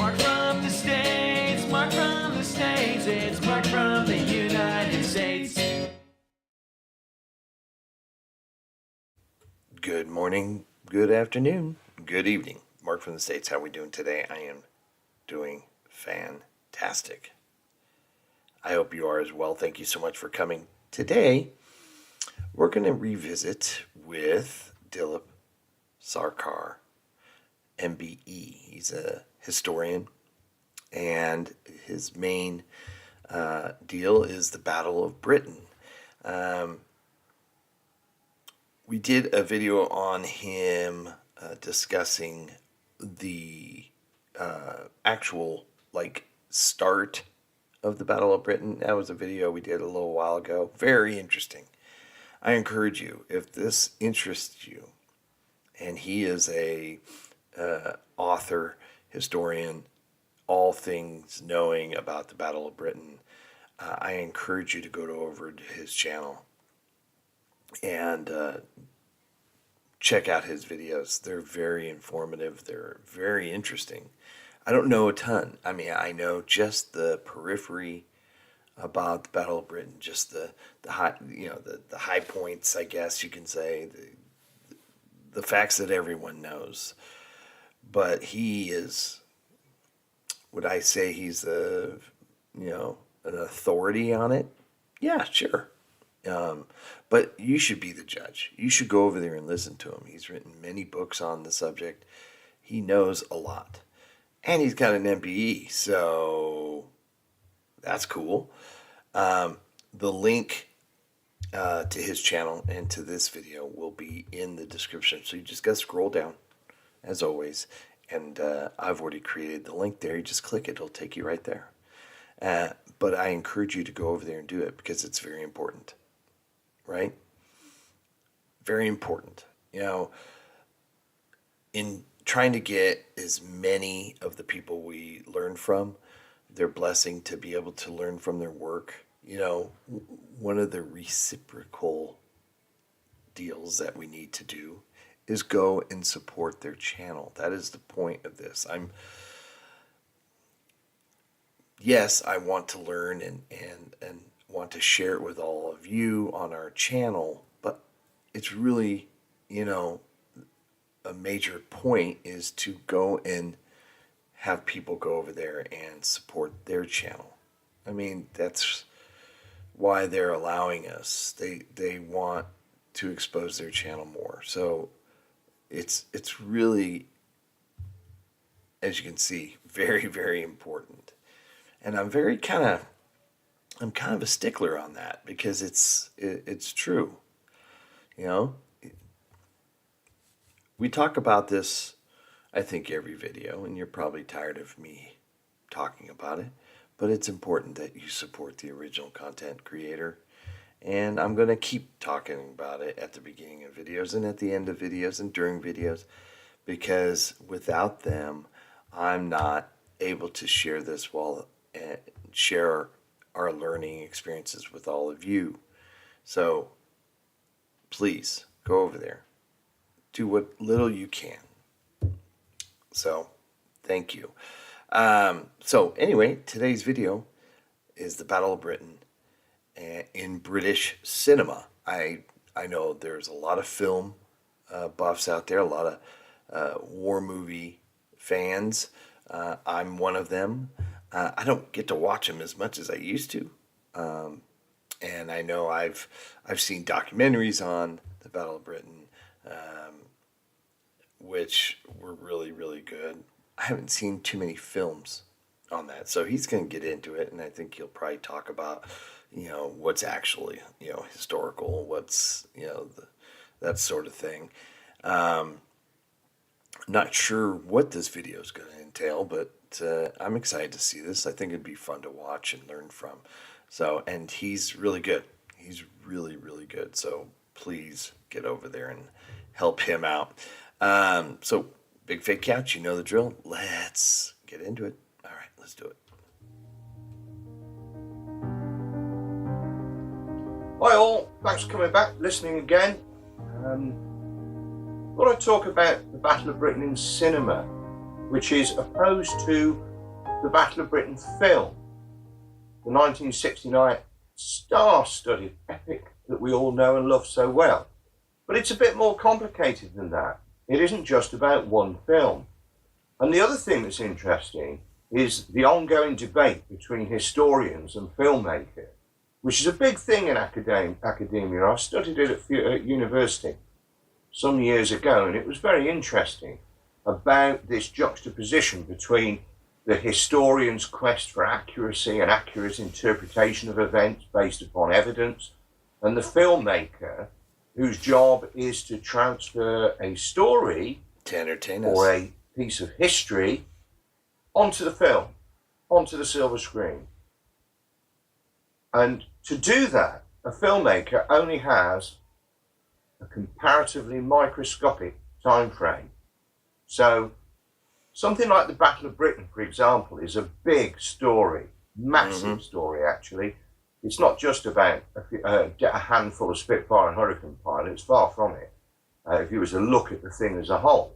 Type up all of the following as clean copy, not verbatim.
Mark from the States, Mark from the States, it's Mark from the United States. Good morning, good afternoon, good evening. Mark from the States, how are we doing today? I am doing fantastic. I hope you are as well. Thank you so much for coming. Today, we're going to revisit with Dilip Sarkar MBE. He's a historian, and his main deal is the Battle of Britain. We did a video on him discussing the actual start of the Battle of Britain. That was a video we did a little while ago. Very interesting. I encourage you, if this interests you, and he is a author, historian, all things knowing about the Battle of Britain, I encourage you to go over to his channel and check out his videos. They're very informative. They're very interesting. I don't know a ton. I mean, I know just the periphery about the Battle of Britain, just the high, the high points, I guess you can say, the facts that everyone knows. But he is, would I say he's an authority on it? Yeah, sure. But you should be the judge. You should go over there and listen to him. He's written many books on the subject. He knows a lot. And he's got an MBE, so that's cool. The link to his channel and to this video will be in the description. So you just got to scroll down, as always. And I've already created the link there. You just click it. It'll take you right there. But I encourage you to go over there and do it because it's very important. Right? Very important. In trying to get as many of the people we learn from, their blessing to be able to learn from their work, one of the reciprocal deals that we need to do is go and support their channel. That is the point of this. Yes, I want to learn and want to share it with all of you on our channel, but it's really, a major point is to go and have people go over there and support their channel. I mean, that's why they're allowing us. They want to expose their channel more. So it's really, as you can see, very, very important. And I'm kind of a stickler on that because it's true. We talk about this, I think, every video, and you're probably tired of me talking about it, but it's important that you support the original content creator. And I'm going to keep talking about it at the beginning of videos and at the end of videos and during videos, because without them, I'm not able to share this and share our learning experiences with all of you. So please go over there. Do what little you can. So thank you. So anyway, today's video is the Battle of Britain in British cinema. I know there's a lot of film buffs out there, a lot of war movie fans. I'm one of them. I don't get to watch them as much as I used to. And I know I've seen documentaries on the Battle of Britain, which were really, really good. I haven't seen too many films on that. So he's going to get into it, and I think he'll probably talk about, what's actually, historical, what's, that sort of thing. Not sure what this video is going to entail, but I'm excited to see this. I think it'd be fun to watch and learn from. So, and he's really good. He's really, really good. So please get over there and help him out. So big fake couch, you know the drill. Let's get into it. All right, let's do it. Hi all, thanks for coming back, listening again. Thought I'd talk about the Battle of Britain in cinema, which is opposed to the Battle of Britain film, the 1969 star-studded epic that we all know and love so well. But it's a bit more complicated than that. It isn't just about one film. And the other thing that's interesting is the ongoing debate between historians and filmmakers, which is a big thing in academia. I studied it at university some years ago, and it was very interesting about this juxtaposition between the historian's quest for accuracy and accurate interpretation of events based upon evidence, and the filmmaker whose job is to transfer a story to entertain us, or a piece of history onto the film, onto the silver screen. And to do that, a filmmaker only has a comparatively microscopic time frame. So something like the Battle of Britain, for example, is a big story, massive story actually. It's not just about a handful of Spitfire and Hurricane pilots, far from it. If you were to look at the thing as a whole,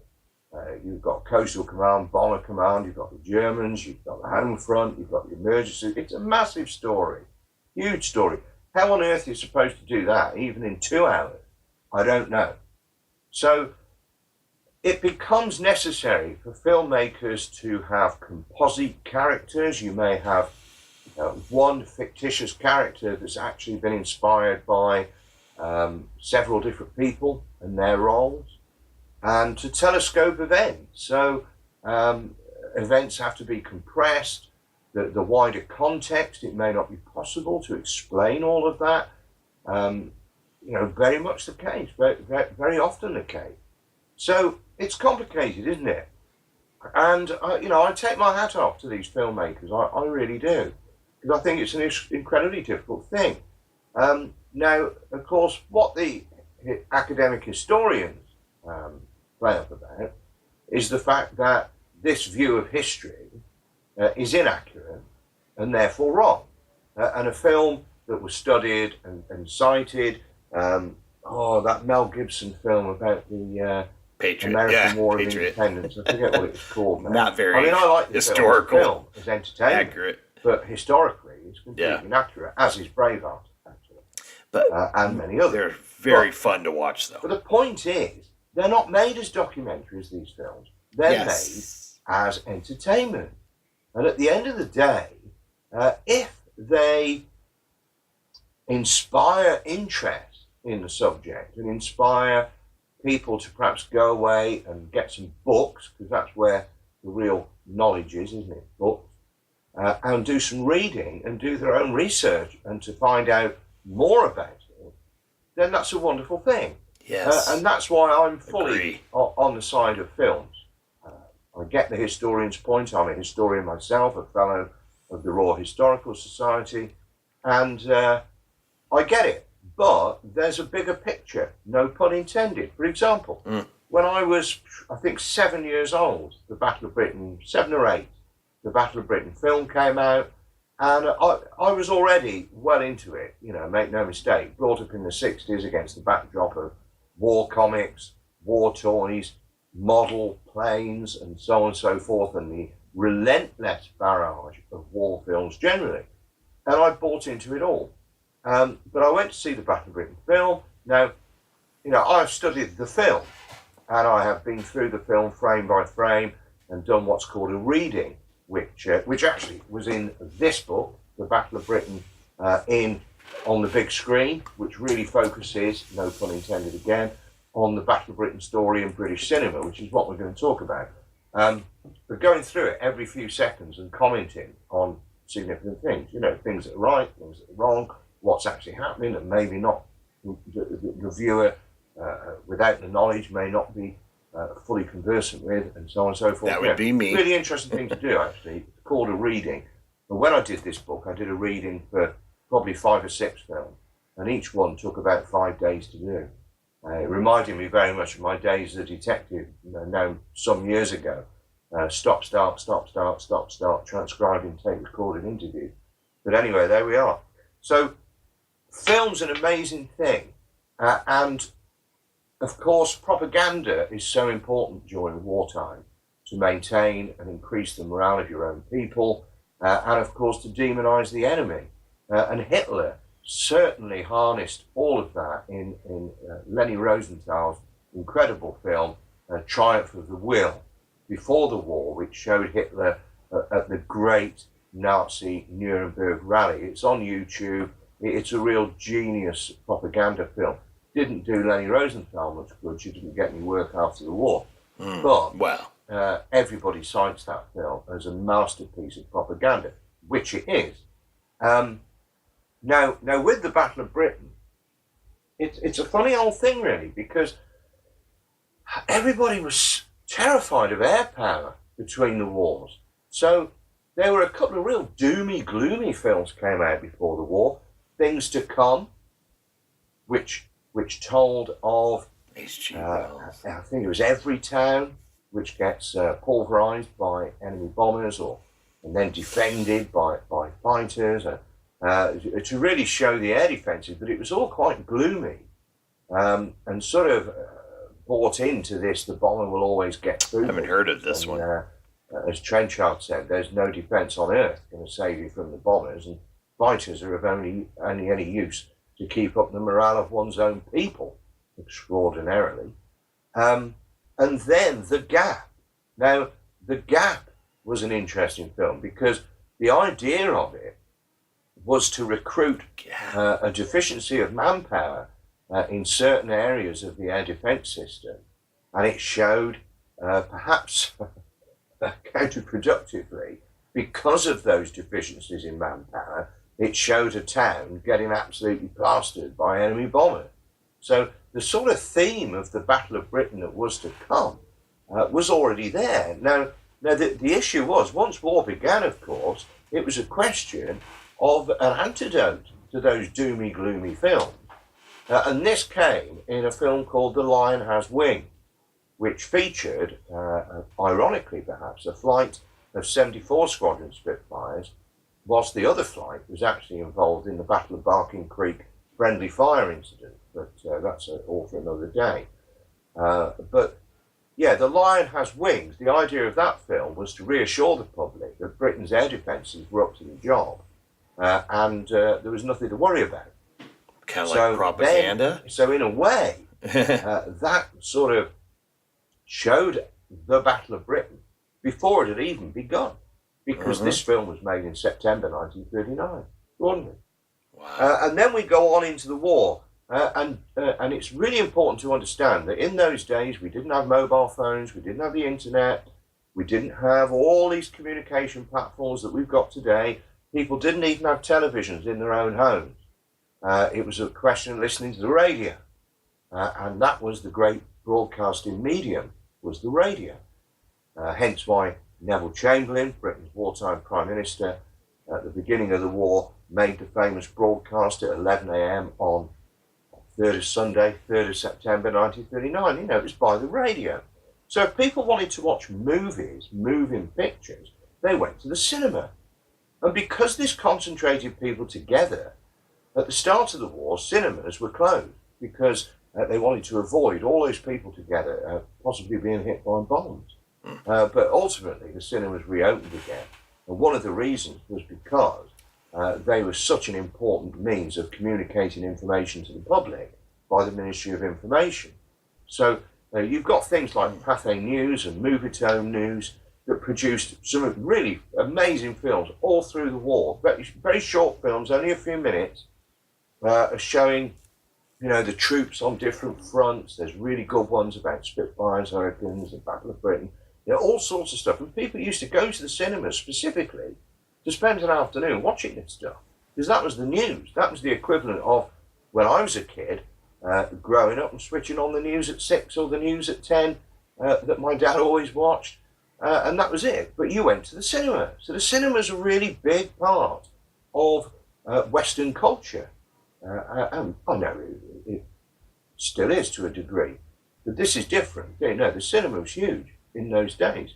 you've got Coastal Command, Bomber Command, you've got the Germans, you've got the Home Front, you've got the emergency. It's a massive story, huge story. How on earth are you supposed to do that, even in 2 hours? I don't know. So it becomes necessary for filmmakers to have composite characters. You may have one fictitious character that's actually been inspired by several different people and their roles, and to telescope events. So events have to be compressed. The wider context, it may not be possible to explain all of that. Very much the case, very often the case. So it's complicated, isn't it? And I take my hat off to these filmmakers. I really do, because I think it's an incredibly difficult thing. Now, of course, what the academic historians play up about is the fact that this view of history is inaccurate and therefore wrong. And a film that was studied and cited, that Mel Gibson film about the American War of Independence. I forget what it was called now. Not very I like the historical. Film as entertainment, Accurate. but historically it's completely inaccurate, as is Braveheart, actually. But and many others. they're very fun to watch, though. But the point is, they're not made as documentaries, these films. They're made as entertainment. And at the end of the day, if they inspire interest in the subject and inspire people to perhaps go away and get some books, because that's where the real knowledge is, isn't it? Books. And do some reading and do their own research and to find out more about it, then that's a wonderful thing. Yes. And that's why I'm fully on the side of films. I get the historian's point. I'm a historian myself, a fellow of the Royal Historical Society, and I get it. But there's a bigger picture, no pun intended. For example, when I was, I think, 7 years old, the Battle of Britain, 7 or 8, the Battle of Britain film came out, and I was already well into it, make no mistake, brought up in the 60s against the backdrop of war comics, war toys, model planes, and so on and so forth, and the relentless barrage of war films generally. And I bought into it all. But I went to see the Battle of Britain film. Now, I've studied the film, and I have been through the film frame by frame and done what's called a reading, which actually was in this book, The Battle of Britain, on the big screen, which really focuses, no pun intended again, on the Battle of Britain story in British cinema, which is what we're going to talk about. But going through it every few seconds and commenting on significant things, things that are right, things that are wrong, what's actually happening, and maybe not the viewer, without the knowledge, may not be fully conversant with, and so on and so forth. That would be me. Really interesting thing to do, actually. It's called a reading. And when I did this book, I did a reading for probably 5 or 6 films, and each one took about 5 days to do. It reminded me very much of my days as a detective, now some years ago. Stop, start, transcribing, tape recording, interview. But anyway, there we are. So, film's an amazing thing. And, of course, propaganda is so important during wartime to maintain and increase the morale of your own people, and of course to demonize the enemy. And Hitler certainly harnessed all of that in Leni Rosenthal's incredible film, Triumph of the Will, before the war, which showed Hitler at the great Nazi Nuremberg rally. It's on YouTube. It's a real genius propaganda film. Didn't do Leni Rosenthal much good. She didn't get any work after the war. But everybody cites that film as a masterpiece of propaganda, which it is. Now with the Battle of Britain, it's a funny old thing, really, because everybody was terrified of air power between the wars. So there were a couple of real doomy, gloomy films came out before the war. Things to Come, which told of H.G. Wells. I think it was Every Town, which gets pulverized by enemy bombers and then defended by fighters to really show the air defences. But it was all quite gloomy and sort of bought into this, the bomber will always get through. I haven't heard of this one. As Trenchard said, there's no defence on earth going to save you from the bombers, and fighters are of only any use to keep up the morale of one's own people, extraordinarily. And then The Gap. Now, The Gap was an interesting film because the idea of it was to recruit a deficiency of manpower in certain areas of the air defence system, and it showed perhaps counterproductively, because of those deficiencies in manpower, it showed a town getting absolutely plastered by enemy bombers. So the sort of theme of the Battle of Britain that was to come was already there. Now the issue was, once war began, of course, it was a question of an antidote to those doomy, gloomy films. And this came in a film called The Lion Has Wings, which featured, ironically perhaps, a flight of 74 Squadron Spitfires, whilst the other flight was actually involved in the Battle of Barking Creek friendly fire incident. But that's all for another day. But yeah, The Lion Has Wings, the idea of that film was to reassure the public that Britain's air defences were up to the job, and there was nothing to worry about. Kind of like propaganda? So in a way, that sort of showed the Battle of Britain before it had even begun, because this film was made in September 1939. Extraordinary. Wow. And then we go on into the war, and it's really important to understand that in those days we didn't have mobile phones, we didn't have the internet, we didn't have all these communication platforms that we've got today. People didn't even have televisions in their own homes. It was a question of listening to the radio, and that was the great broadcasting medium, was the radio. Hence why Neville Chamberlain, Britain's wartime Prime Minister, at the beginning of the war, made the famous broadcast at 11 a.m. on Sunday, 3rd of September 1939. You know, it was by the radio. So if people wanted to watch movies, moving pictures, they went to the cinema. And because this concentrated people together, at the start of the war, cinemas were closed because they wanted to avoid all those people together, possibly being hit by bombs. But ultimately, the cinemas reopened again. And one of the reasons was because they were such an important means of communicating information to the public by the Ministry of Information. So you've got things like Pathé News and Movietone News that produced some really amazing films all through the war. Very, very short films, only a few minutes, showing, you know, the troops on different fronts. There's really good ones about Spitfires, Hurricanes, the Battle of Britain, you know, all sorts of stuff. And people used to go to the cinemas specifically to spend an afternoon watching this stuff, because that was the news. That was the equivalent of when I was a kid, growing up and switching on the news at 6 or the news at 10 that my dad always watched, and that was it. But you went to the cinema. So the cinema's a really big part of Western culture. And I know it still is to a degree, but this is different. You know, the cinema was huge in those days.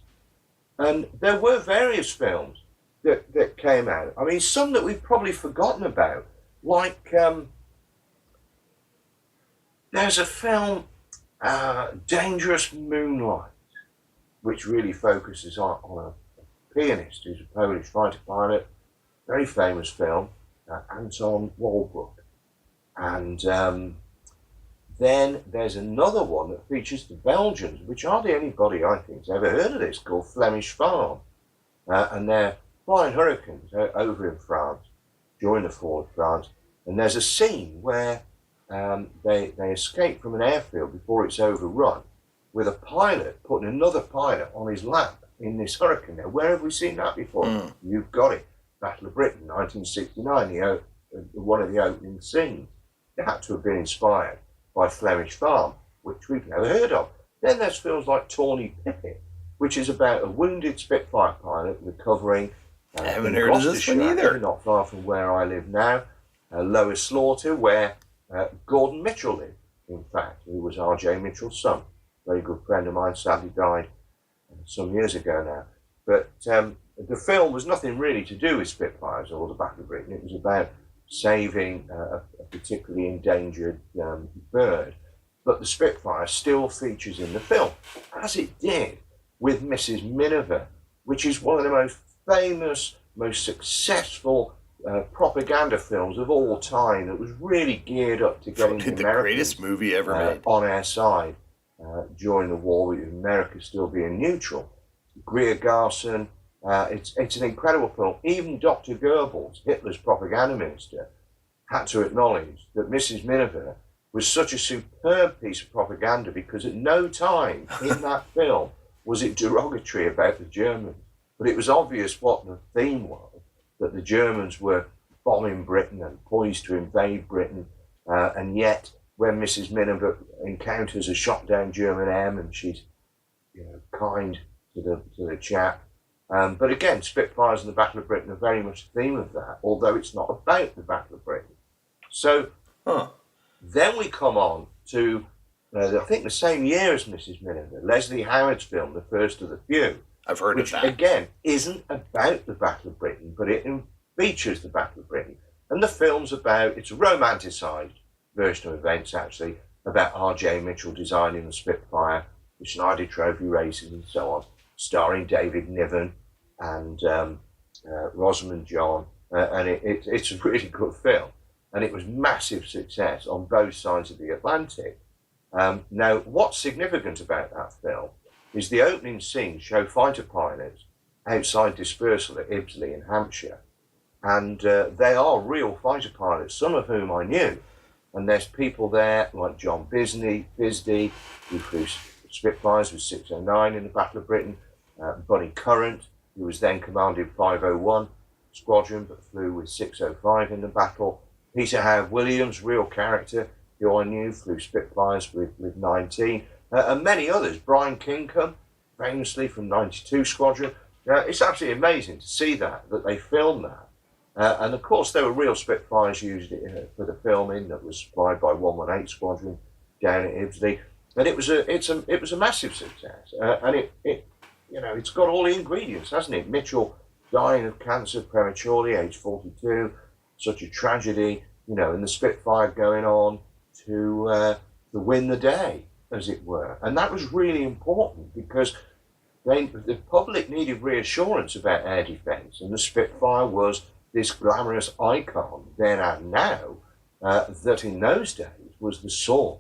And there were various films that came out. I mean, some that we've probably forgotten about, like there's a film, Dangerous Moonlight, which really focuses on a pianist who's a Polish fighter pilot, very famous film, Anton Walbrook. And then there's another one that features the Belgians, which hardly anybody, I think, has ever heard of this, called Flemish Farm. And they're flying hurricanes over in France during the fall of France. And there's a scene where they escape from an airfield before it's overrun, with a pilot putting another pilot on his lap in this hurricane. Now, where have we seen that before? You've got it. Battle of Britain, 1969, one of the opening scenes. It had to have been inspired by Flemish Farm, which we've never heard of. Then there's films like Tawny Pippin, which is about a wounded Spitfire pilot recovering. I haven't heard of this one either. Not far from where I live now. Lower Slaughter, where Gordon Mitchell lived, in fact, who was R.J. Mitchell's son. Very good friend of mine, sadly died some years ago now. But the film was nothing really to do with Spitfires or the Battle of Britain. It was about saving a particularly endangered bird. But the Spitfire still features in the film, as it did with Mrs. Miniver, which is one of the most famous, most successful propaganda films of all time that was really geared up to getting the greatest movie ever made on our side during the war, with America still being neutral. Greer Garson, it's an incredible film. Even Dr. Goebbels, Hitler's propaganda minister, had to acknowledge that Mrs. Miniver was such a superb piece of propaganda, because at no time in that film was it derogatory about the Germans. But it was obvious what the theme was, that the Germans were bombing Britain and poised to invade Britain, and yet when Mrs. Miniver encounters a shot down German airman, she's kind to the chap. But again, Spitfires and the Battle of Britain are very much the theme of that, although it's not about the Battle of Britain. So then we come on to, I think the same year as Mrs. Miniver, Leslie Howard's film, The First of the Few. I've heard of that. Which, again, isn't about the Battle of Britain, but it features the Battle of Britain. And the film's about, it's a romanticised version of events, actually, about R.J. Mitchell designing the Spitfire, the Schneider Trophy races and so on, starring David Niven and Rosamund John. And it's a really good film. And it was massive success on both sides of the Atlantic. Now, what's significant about that film is the opening scenes show fighter pilots outside dispersal at Ibsley in Hampshire. And they are real fighter pilots, some of whom I knew. And there's people there like John Bisney, who flew Spitfires with 609 in the Battle of Britain, Bunny Current, who was then commanded 501 Squadron, but flew with 605 in the battle. Peter Howard Williams, real character, who I knew, flew Spitfires with 19. And many others. Brian Kinkham, famously from 92 Squadron. It's absolutely amazing to see that they filmed that. And of course, there were real Spitfires used for the filming that was supplied by 118 Squadron down at Ibsley. And it was a massive success. And it's got all the ingredients, hasn't it? Mitchell dying of cancer prematurely, age 42, such a tragedy, and the Spitfire going on to win the day, as it were. And that was really important, because the public needed reassurance about air defence, and the Spitfire was this glamorous icon then and now that in those days was the sword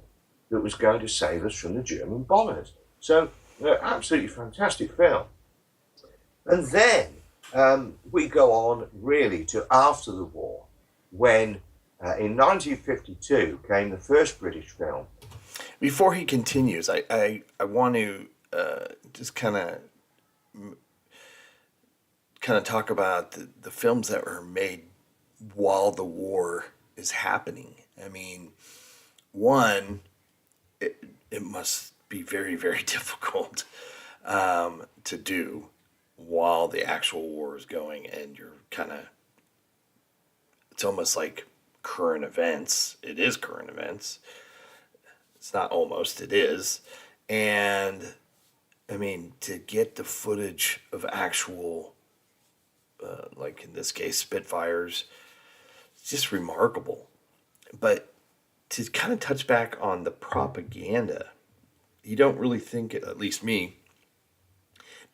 that was going to save us from the German bombers. So, absolutely fantastic film. And then we go on really to after the war, when in 1952 came the first British film. Before he continues, I want to just kind of talk about the films that were made while the war is happening. I mean, one, it must be very, very difficult to do while the actual war is going, and you're it's almost like current events. It is current events. It's not almost, it is. And I mean, to get the footage of actual, like in this case, Spitfires, it's just remarkable. But to kind of touch back on the propaganda, you don't really think, at least me,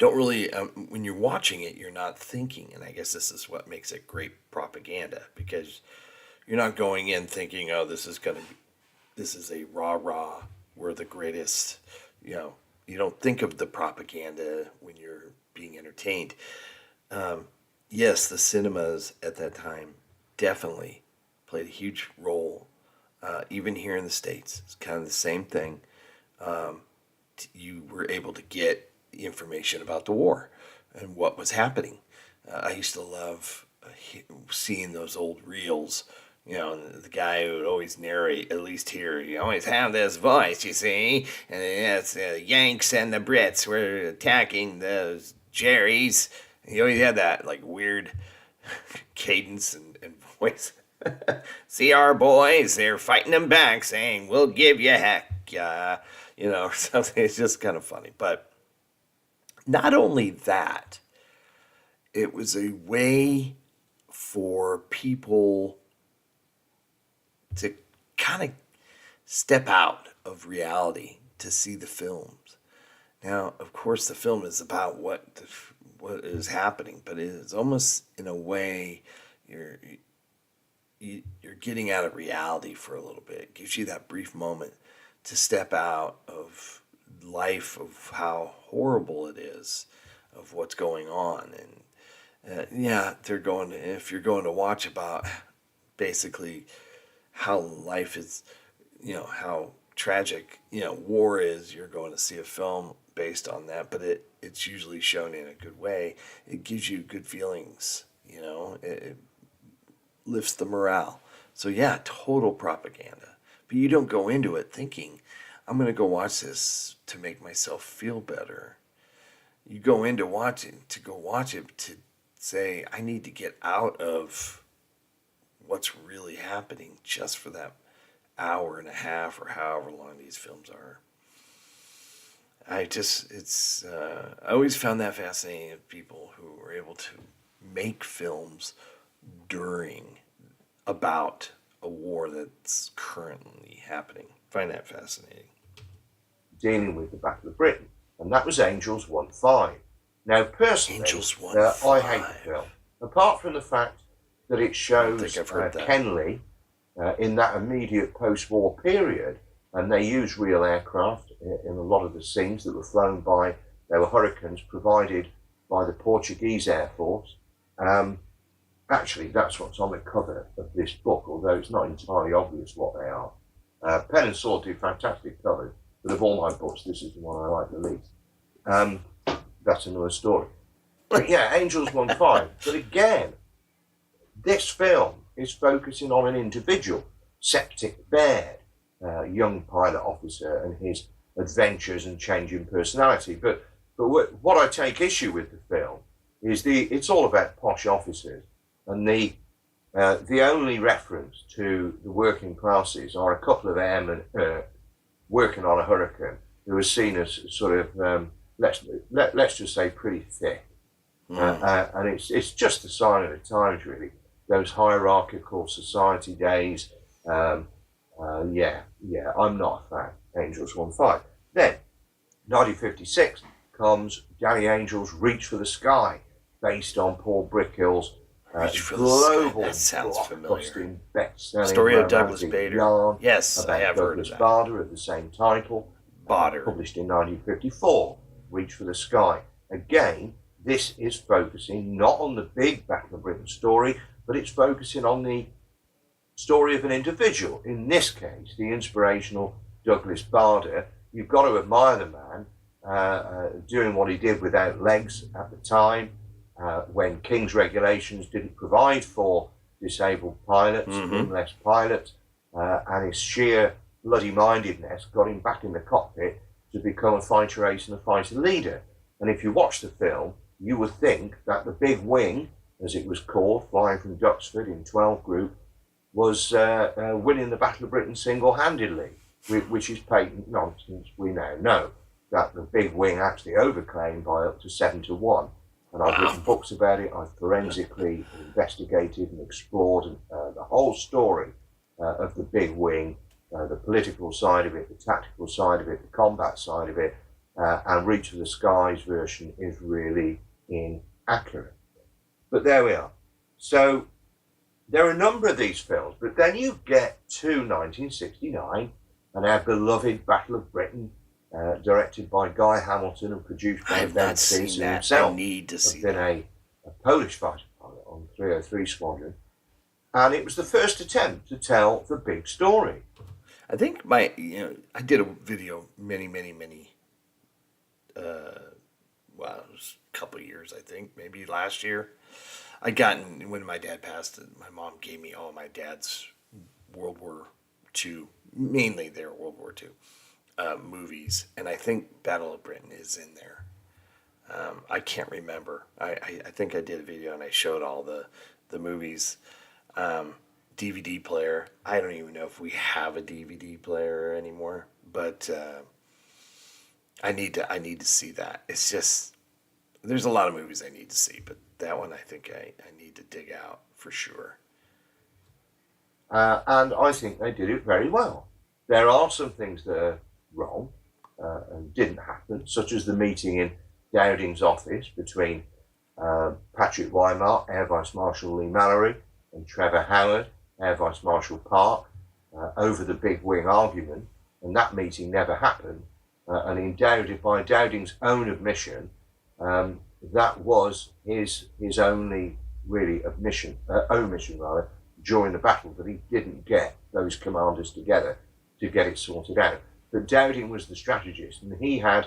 don't really, when you're watching it, you're not thinking. And I guess this is what makes it great propaganda, because you're not going in thinking, oh, this is a rah-rah, we're the greatest. You don't think of the propaganda when you're being entertained. Yes, the cinemas at that time definitely played a huge role, even here in the States. It's kind of the same thing. You were able to get information about the war and what was happening. I used to love seeing those old reels. And the guy who would always narrate, at least here, you always have this voice, you see, and it's the Yanks and the Brits were attacking those Jerrys. He always had that like weird cadence and voice. See our boys, they're fighting them back, saying, we'll give you heck, something. It's just kind of funny. But not only that, it was a way for people to kind of step out of reality to see the films. Now, of course, the film is about what is happening, but it is almost in a way you're getting out of reality for a little bit. It gives you that brief moment to step out of life, of how horrible it is, of what's going on. And if you're going to watch about basically how life is, how tragic, war is, you're going to see a film based on that, but it's usually shown in a good way. It gives you good feelings, it lifts the morale. So yeah, total propaganda. But you don't go into it thinking, I'm going to go watch this to make myself feel better. You go into watch it to say, I need to get out of what's really happening just for that hour and a half or however long these films are. I always found that fascinating of people who were able to make films about a war that's currently happening. I find that fascinating. Dealing with the Battle of Britain, and that was Angels 1-5. Now, personally, Angels 1-5. I hate the film, apart from the fact that it shows Kenley in that immediate post-war period, and they used real aircraft in a lot of the scenes that were flown by. They were Hurricanes provided by the Portuguese Air Force. Actually, that's what's on the cover of this book, although it's not entirely obvious what they are. Pen and Sword do fantastic covers, but of all my books, this is the one I like the least. That's another story. But yeah, Angels 1-5. But again, this film is focusing on an individual, Septic Baird, young pilot officer, and his adventures and changing personality. But what I take issue with the film is it's all about posh officers, and the only reference to the working classes are a couple of airmen working on a Hurricane who are seen as sort of let's just say pretty thick, and it's just a sign of the times, really. Those hierarchical society days. I'm not a fan. Angels 1-5. Then 1956 comes Danny Angel's Reach for the Sky, based on Paul Brickhill's global blockbusting best-selling story of Douglas Bader. Yarn Yes, I have Douglas heard of that. Bader of the same title, published in 1954. Reach for the Sky. Again, this is focusing not on the big Battle of Britain story, but it's focusing on the story of an individual. In this case, the inspirational Douglas Bader. You've got to admire the man doing what he did without legs at the time, when King's regulations didn't provide for disabled pilots, wingless pilots, and his sheer bloody-mindedness got him back in the cockpit to become a fighter ace and a fighter leader. And if you watch the film, you would think that the big wing, as it was called, flying from Duxford in 12 Group, was winning the Battle of Britain single-handedly, which is patent nonsense. We now know that the big wing actually overclaimed by up to 7-1. And I've written books about it. I've forensically investigated and explored the whole story of the big wing, the political side of it, the tactical side of it, the combat side of it. and Reach for the Skies version is really inaccurate. But there we are. So there are a number of these films, but then you get to 1969 and our beloved Battle of Britain, directed by Guy Hamilton and produced by Ben Peace himself. I need to see that. Been a Polish fighter pilot on 303 Squadron, and it was the first attempt to tell the big story. I think I did a video many, well, it was a couple of years, I think, maybe last year. When my dad passed, my mom gave me all my dad's World War II, mainly their World War II movies, and I think Battle of Britain is in there. I can't remember. I think I did a video and I showed all the movies. DVD player. I don't even know if we have a DVD player anymore, but I need to see that. It's just, there's a lot of movies I need to see, but that one I think I need to dig out for sure. And I think they did it very well. There are some things that are wrong and didn't happen, such as the meeting in Dowding's office between Patrick Weimar, Air Vice Marshal Lee Mallory, and Trevor Howard, Air Vice Marshal Park, over the big wing argument, and that meeting never happened. And by Dowding's own admission, that was his only really omission during the battle, that he didn't get those commanders together to get it sorted out. But Dowding was the strategist, and he had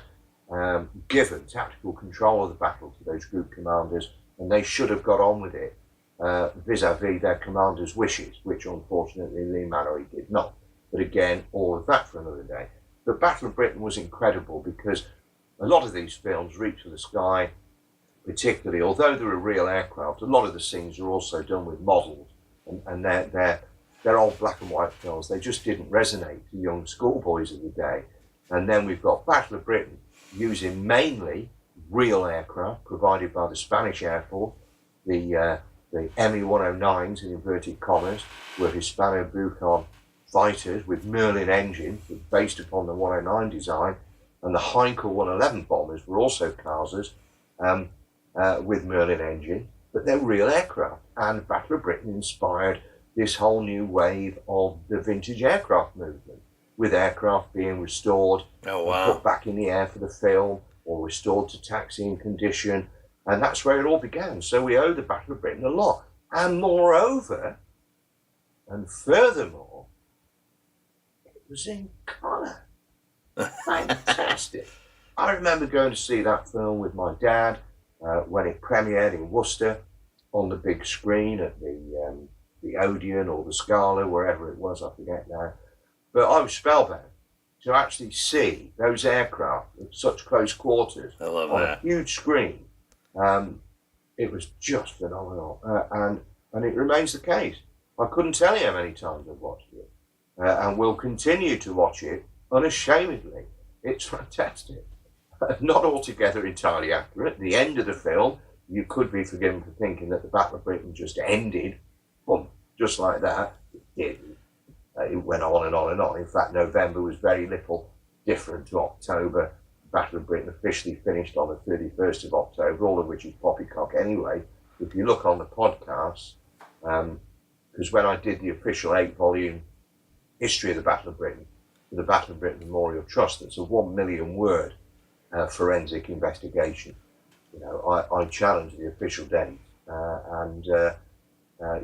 given tactical control of the battle to those group commanders, and they should have got on with it vis-a-vis their commanders' wishes, which unfortunately Lee Mallory did not. But again, all of that for another day. The Battle of Britain was incredible because a lot of these films, Reach for the Sky particularly, although there are real aircraft, a lot of the scenes are also done with models, and they're old black and white films. They just didn't resonate to young schoolboys of the day. And then we've got Battle of Britain using mainly real aircraft provided by the Spanish Air Force. The ME-109s, in inverted commas, were Hispano-Bucon fighters with Merlin engines based upon the 109 design, and the Heinkel 111 bombers were also Kaisers with Merlin engine, but they're real aircraft. And Battle of Britain inspired this whole new wave of the vintage aircraft movement, with aircraft being restored, put back in the air for the film, or restored to taxiing condition, and that's where it all began. So we owe the Battle of Britain a lot. And moreover, and furthermore, it was in colour. Fantastic. I remember going to see that film with my dad when it premiered in Worcester on the big screen at the Odeon or the Scala, wherever it was, I forget now. But I was spellbound to actually see those aircraft at such close quarters on a huge screen. It was just phenomenal, and it remains the case. I couldn't tell you how many times I've watched it, and will continue to watch it unashamedly. It's fantastic. Not altogether entirely accurate. The end of the film, you could be forgiven for thinking that the Battle of Britain just ended, boom, just like that. It didn't. It went on and on and on. In fact, November was very little different to October. Battle of Britain officially finished on the 31st of October, all of which is poppycock anyway. If you look on the podcast, because when I did the official 8-volume history of the Battle of Britain, for the Battle of Britain Memorial Trust, that's a 1 million word forensic investigation. You know, I challenge the official date, and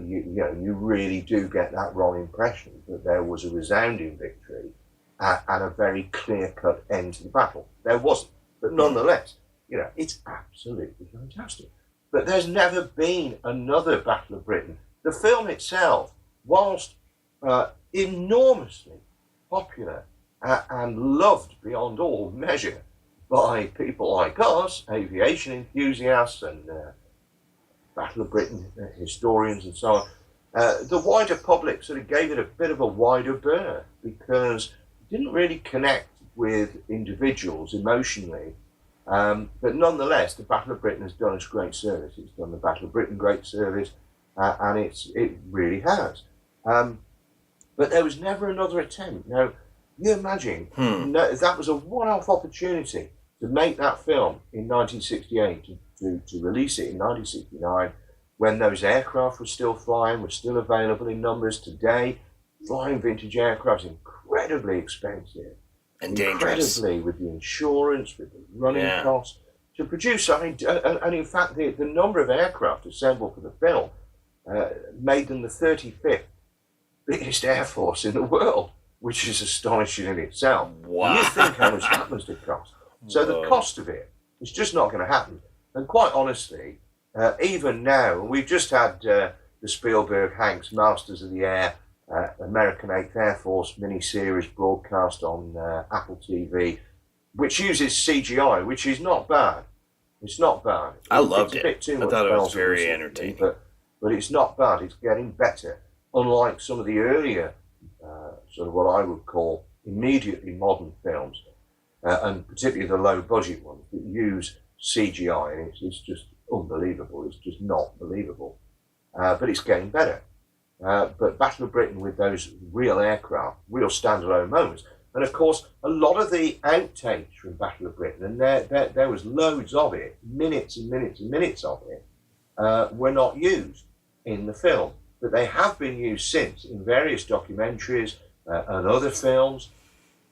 you really do get that wrong impression that there was a resounding victory and a very clear-cut end to the battle. There wasn't, but nonetheless, it's absolutely fantastic. But there's never been another Battle of Britain. The film itself, whilst enormously popular and loved beyond all measure by people like us, aviation enthusiasts and Battle of Britain historians and so on, the wider public sort of gave it a bit of a wider berth because it didn't really connect with individuals emotionally. But nonetheless, the Battle of Britain has done us great service. It's done the Battle of Britain great service, and it really has. But there was never another attempt. Now, you imagine, that was a one-off opportunity to make that film in 1968, to release it in 1969, when those aircraft were still flying, were still available in numbers. Today, flying vintage aircraft is incredibly expensive. And dangerous. Incredibly, with the insurance, with the running costs. To produce, I mean, and in fact, the number of aircraft assembled for the film made them the 35th biggest air force in the world, which is astonishing in itself. Wow. And you think how much that must have cost. So the cost of it is just not going to happen. And quite honestly, even now, we've just had the Spielberg Hanks Masters of the Air American 8th Air Force mini-series broadcast on Apple TV, which uses CGI, which is not bad. It's not bad. I loved it's a bit too much I thought it was bells and very whistles, entertaining. But it's not bad. It's getting better. Unlike some of the earlier, sort of what I would call immediately modern films, and particularly the low-budget ones that use CGI, and it's just unbelievable. It's just not believable. But it's getting better. But Battle of Britain with those real aircraft, real standalone moments. And of course, a lot of the outtakes from Battle of Britain, and there was loads of it, minutes and minutes and minutes of it, were not used in the film. But they have been used since in various documentaries and other films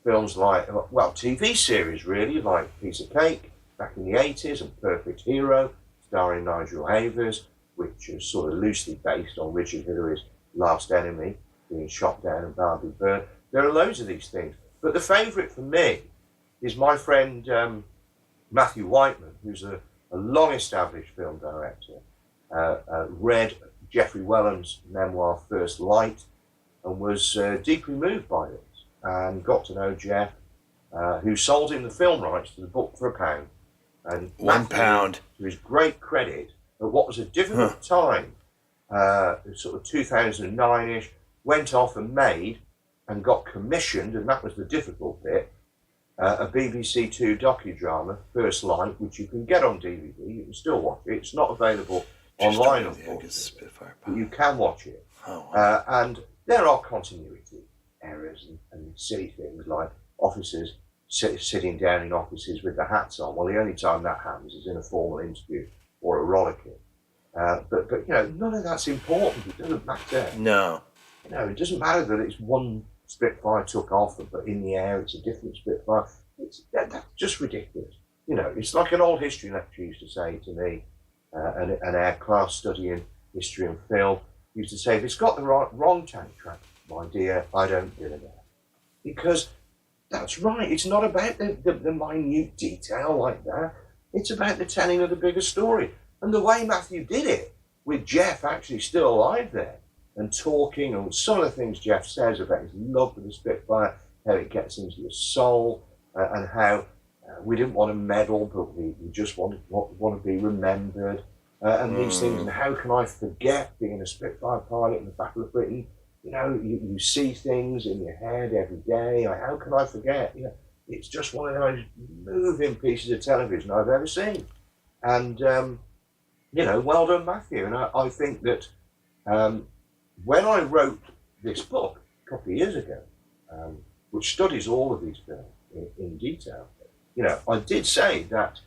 like, well, TV series really, like Piece of Cake back in the 80s and Perfect Hero, starring Nigel Havers, which is sort of loosely based on Richard Hillary's Last Enemy, being shot down and badly burned. There are loads of these things. But the favourite for me is my friend Matthew Whiteman, who's a long-established film director, read Geoffrey Whelham's memoir First Light and was deeply moved by this and got to know Jeff, who sold him the film rights to the book for £1. And £1. To his great credit, at what was a difficult time, sort of 2009-ish, went off and made and got commissioned, and that was the difficult bit, a BBC Two docudrama, First Light, which you can get on DVD. You can still watch it. It's not available online, unfortunately, Spitfire, but you can watch it. Oh, wow. And there are continuity errors and silly things like officers sitting down in offices with their hats on. Well, the only time that happens is in a formal interview or a rollicking. But you know, none of that's important. It doesn't matter. No. You know, it doesn't matter that it's one Spitfire took off, but in the air it's a different Spitfire. That's just ridiculous. You know, it's like an old history lecturer used to say to me, an air class studying history and film, used to say, if it's got the wrong tank track, my dear, I don't give a damn. Because that's right, it's not about the minute detail like that. It's about the telling of the bigger story. And the way Matthew did it, with Jeff actually still alive there, and talking, and some of the things Jeff says about his love for the Spitfire, how it gets into your soul, and how we didn't want to medal, but we just want to be remembered, and these things, and how can I forget being a Spitfire pilot in the Battle of Britain? You know, you see things in your head every day. How can I forget? You know, it's just one of those moving pieces of television I've ever seen. And, you know, well done, Matthew. And I think that when I wrote this book a couple of years ago, which studies all of these films in detail, you know, I did say that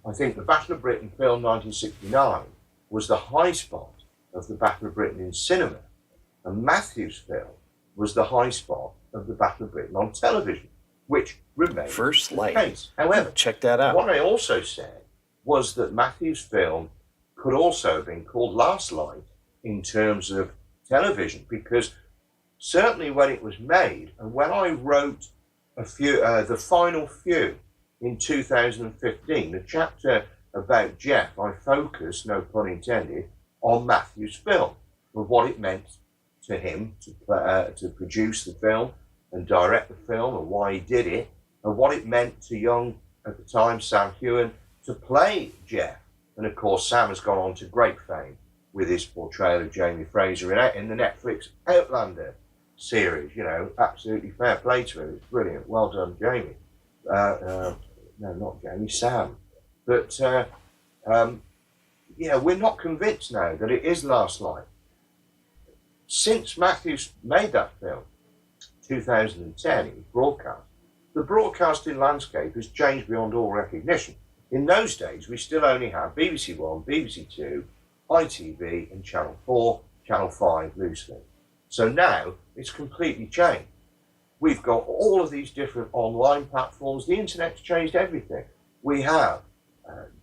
I think the Battle of Britain film 1969 was the high spot of the Battle of Britain in cinema, and Matthew's film was the high spot of the Battle of Britain on television, which remains First Light. the case. However, Check that out. what I also said was that Matthew's film could also have been called Last Light in terms of television, because certainly when it was made, and when I wrote the final few in 2015, the chapter about Jeff, I focused, no pun intended, on Matthew's film and what it meant to him to produce the film and direct the film, and why he did it, and what it meant to young, at the time, Sam Heughan, to play Jeff. And of course, Sam has gone on to great fame with his portrayal of Jamie Fraser in the Netflix Outlander series. You know, absolutely fair play to him. It's brilliant. Well done, Jamie. No, not Jamie, Sam. But, yeah, we're not convinced now that it is Last Light. Since Matthews made that film, 2010, it was broadcast, the broadcasting landscape has changed beyond all recognition. In those days, we still only had BBC One, BBC Two, ITV, and Channel 4, Channel 5 loosely. So now it's completely changed. We've got all of these different online platforms. The internet's changed everything. We have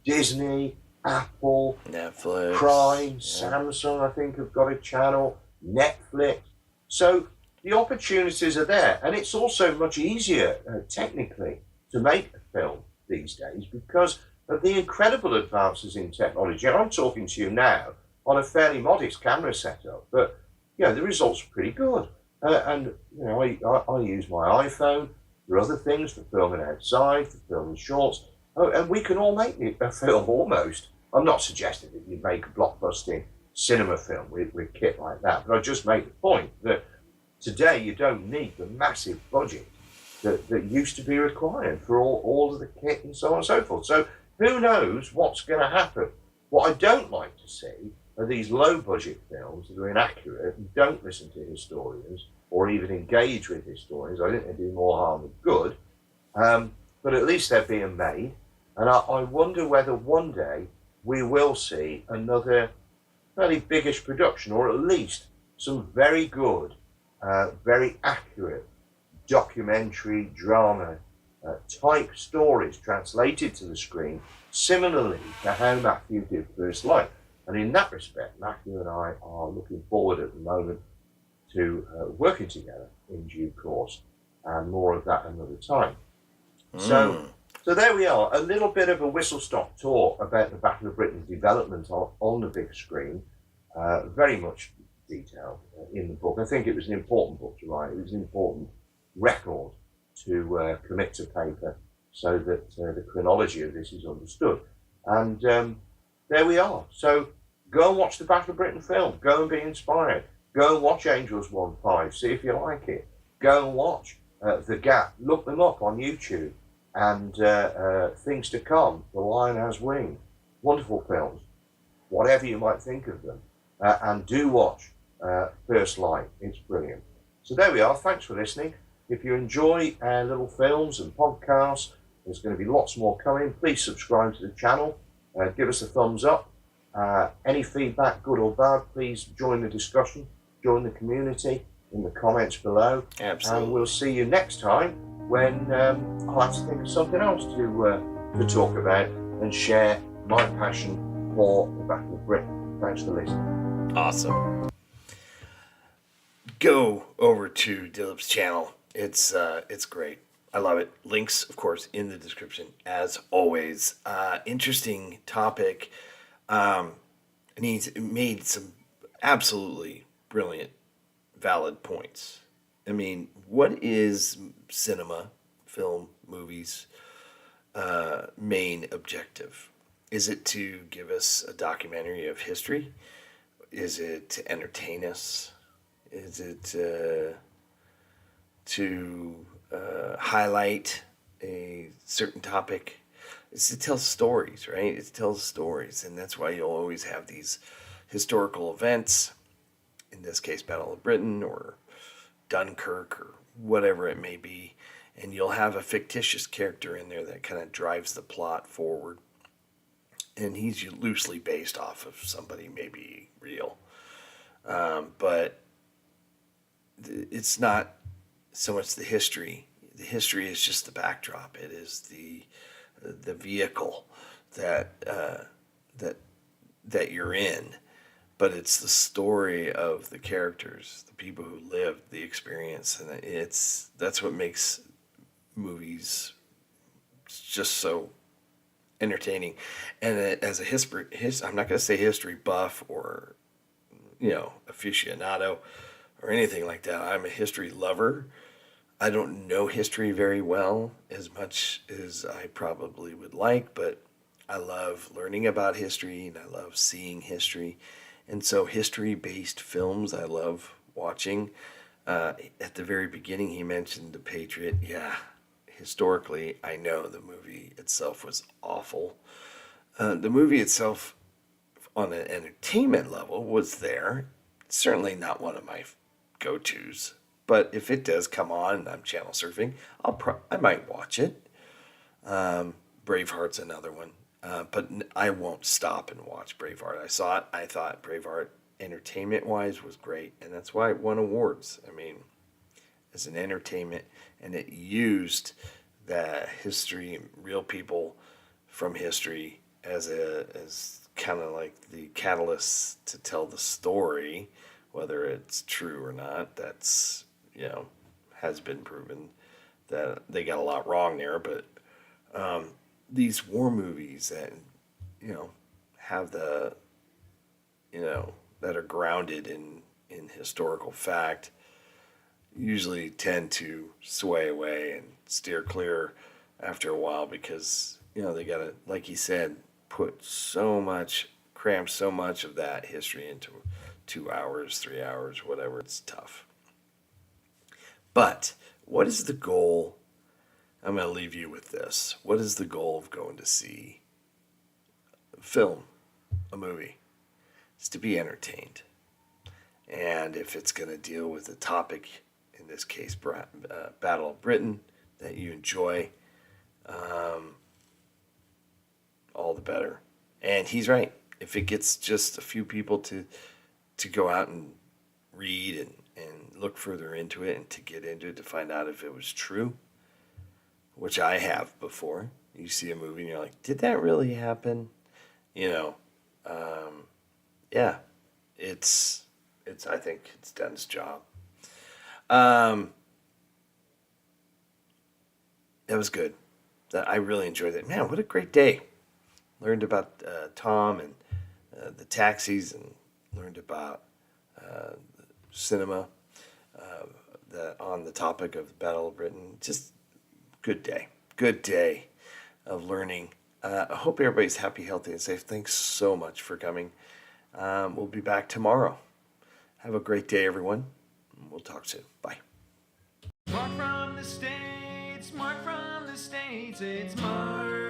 Disney, Apple, Netflix, Prime, Samsung, I think, have got a channel, Netflix. So the opportunities are there. And it's also much easier, technically, to make a film these days because of the incredible advances in technology. I'm talking to you now on a fairly modest camera setup, but the results are pretty good. And I use my iPhone for other things, for filming outside, for filming shorts, and we can all make a film almost. I'm not suggesting that you make a blockbusting cinema film with kit like that, but I just make the point that today you don't need the massive budget that used to be required for all of the kit and so on and so forth. So who knows what's going to happen? What I don't like to see are these low-budget films that are inaccurate and don't listen to historians or even engage with historians. I think they do more harm than good, but at least they're being made. And I wonder whether one day we will see another fairly biggish production, or at least some very good, very accurate documentary drama type stories translated to the screen, similarly to how Matthew did First Light. And in that respect, Matthew and I are looking forward at the moment to working together in due course, and more of that another time. So there we are, a little bit of a whistle-stop tour about the Battle of Britain's development on the big screen, very much detailed in the book. I think it was an important book to write. It was an important record to commit to paper so that the chronology of this is understood. And there we are. So go and watch the Battle of Britain film. Go and be inspired. Go and watch Angels 1-5. See if you like it. Go and watch The Gap. Look them up on YouTube. And Things to Come. The Lion Has Wings. Wonderful films. Whatever you might think of them. And do watch First Light. It's brilliant. So there we are. Thanks for listening. If you enjoy our little films and podcasts, there's going to be lots more coming. Please subscribe to the channel. Give us a thumbs up. Any feedback, good or bad, please join the discussion, join the community in the comments below. Absolutely. And we'll see you next time when I'll have to think of something else to talk about and share my passion for the Battle of Britain. Thanks for listening. Awesome. Go over to Dilip's channel. It's great. I love it. Links, of course, in the description, as always. Interesting topic. And he's made some absolutely brilliant, valid points. I mean, what is cinema, film, movies, main objective? Is it to give us a documentary of history? Is it to entertain us? Is it to highlight a certain topic? It's to tell stories, right? It tells stories, and that's why you'll always have these historical events, in this case Battle of Britain or Dunkirk or whatever it may be, and you'll have a fictitious character in there that kind of drives the plot forward, and he's loosely based off of somebody maybe real, but it's not so much the history. The history is just the backdrop. It is the vehicle that you're in, but it's the story of the characters, the people who lived the experience, and that's what makes movies just so entertaining. And as a I'm not going to say history buff or aficionado or anything like that. I'm a history lover. I don't know history very well, as much as I probably would like, but I love learning about history and I love seeing history. And so history-based films I love watching. At the very beginning he mentioned The Patriot. Yeah, historically I know the movie itself was awful. The movie itself on an entertainment level was there. Certainly not one of my go-tos. But if it does come on and I'm channel surfing, I might watch it. Braveheart's another one. But I won't stop and watch Braveheart. I saw it. I thought Braveheart, entertainment-wise, was great. And that's why it won awards. I mean, as an entertainment. And it used the history, real people from history, as kind of like the catalyst to tell the story. Whether it's true or not, that's, has been proven that they got a lot wrong there. But these war movies that, have the, that are grounded in historical fact, usually tend to sway away and steer clear after a while because, they got to, like he said, cram so much of that history into 2 hours, 3 hours, whatever. It's tough. But what is the goal? I'm going to leave you with this. What is the goal of going to see a movie? It's to be entertained. And if it's going to deal with a topic, in this case, Battle of Britain, that you enjoy, all the better. And he's right. If it gets just a few people to go out and read and look further into it and to get into it to find out if it was true, which I have before. You see a movie and you're like, did that really happen? Yeah, it's I think it's done its job. That was good. I really enjoyed it. Man, what a great day. Learned about Tom and the taxis, and learned about cinema on the topic of the Battle of Britain. Just good day of learning. I hope everybody's happy, healthy, and safe. Thanks so much for coming. We'll be back tomorrow. Have a great day, everyone. We'll talk soon. Bye. Mark from the States, Mark from the States, it's Mark.